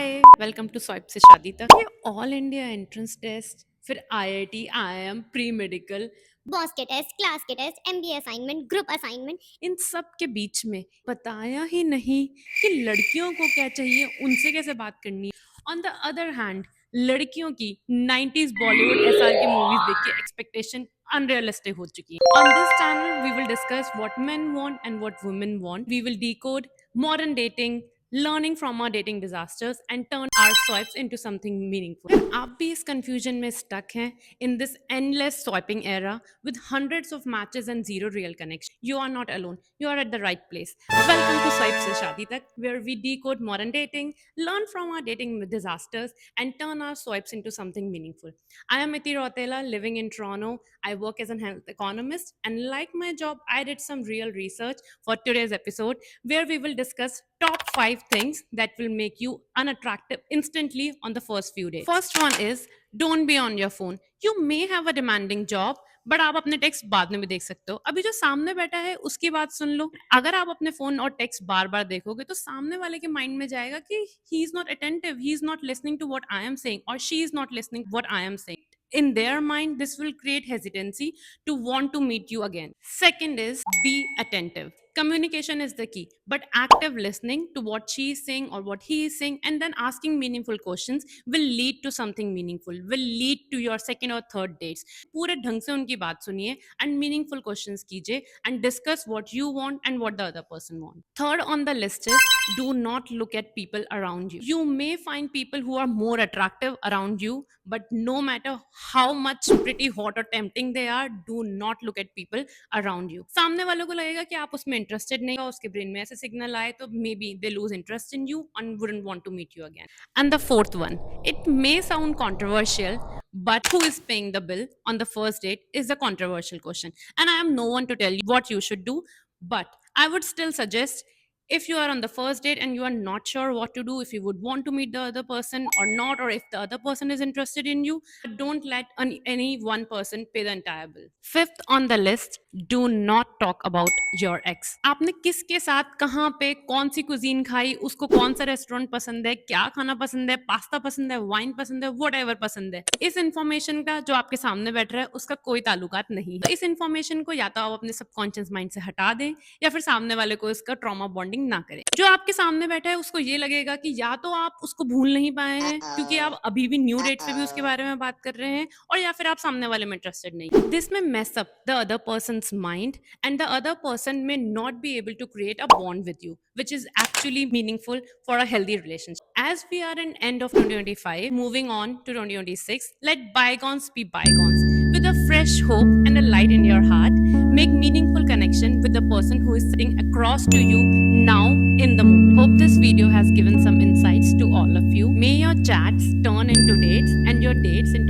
Hi welcome to swipe से शादी तक। ये ऑल इंडिया एंट्रेंस टेस्ट, फिर IIT, IIM, pre medical, boss के टेस्ट, क्लास के test, MBA assignment, group assignment, इन सब के बीच में बताया ही नहीं कि लड़कियों को क्या चाहिए, उनसे कैसे बात करनी है। ऑन द अदर हैंड लड़कियों की 90s बॉलीवुड एसआर की मूवीज देख के एक्सपेक्टेशन अनरियलिस्टिक हो चुकी है। On this channel we will discuss what men want and what women want. We will decode modern dating, learning from our dating disasters and turn our swipes into something meaningful. अगर आप भी इस confusion में stuck हैं in this endless swiping era with hundreds of matches and zero real connection, you are not alone. You are at the right place. Welcome to Swipe Se Shadi Tak, where we decode modern dating, learn from our dating disasters, and turn our swipes into something meaningful. I am Iti Rotela, living in Toronto. I work as a health economist, and like my job, I did some real research for today's episode, where we will discuss top 5 things that will make you unattractive instantly on the first few days. First one is don't be on your phone. You may have a demanding job, but आप अपने text बाद में भी देख सकते हो। अभी जो सामने बैठा है उसकी बात सुन लो। अगर आप अपने फोन और टेक्स्ट बार बार देखोगे तो सामने वाले के माइंड में जाएगा कि he is not attentive, he is not listening to what I am saying और she is not listening what I am saying. In their mind, this will create hesitancy to want to meet you again. Second is be attentive. Communication is the key, but active listening to what she is saying or what he is saying and then asking meaningful questions will lead to something meaningful, will lead to your second or third dates. पूरे ढंग से उनकी बात सुनिए and meaningful questions कीजिए and discuss what you want and what the other person wants. Third on the list is do not look at people around you. You may find people who are more attractive around you, but no matter how much pretty hot or tempting they are, do not look at people around you. सामने वालों को लगेगा कि आप उसमें interested नहीं हो, उसके ब्रेन में ऐसे सिग्नल आए तो may be they lose interest in you and wouldn't want to meet you again. And the fourth one, it may sound controversial, but who is paying the bill on the first date is a controversial question. And I am no one to tell you what you should do, but I would still suggest, if you are on the first date and you are not sure what to do, if you would want to meet the other person or not, or if the other person is interested in you, don't let any one person pay the entire bill. Fifth on the list, do not talk about your ex. आपने किसके साथ कहाँ पे कौन सी cuisine खाई, उसको कौन सा रेस्टोरेंट पसंद है, क्या खाना पसंद है, पास्ता पसंद है, वाइन पसंद है, वट पसंद है, इस इन्फॉर्मेशन का जो आपके सामने बैठ रहा है उसका कोई ताल्लुकात नहीं है। इस इन्फॉर्मेशन को या तो आप अपने सबकॉन्शियस माइंड से हटा दें या फिर सामने वाले को इसका ट्रॉमा बॉन्डिंग ना करें। जो आपके सामने बैठा है उसको ये लगेगा कि या तो आप उसको भूल नहीं पाए हैं क्योंकि आप अभी भी न्यू डेट पे भी उसके बारे में बात कर रहे हैं, और या फिर आप सामने वाले में इंटरेस्टेड नहीं। दिस में mess up the other person's mind and the other person may not be able to create a bond with you, which is actually meaningful for a healthy relationship. As we are in end of 2025, moving on to 2026, let bygones be bygones. With a fresh hope and a light in your heart, make meaningful connection with the person who is sitting across to you now in the moment. Hope this video has given some insights to all of you. May your chats turn into dates and your dates into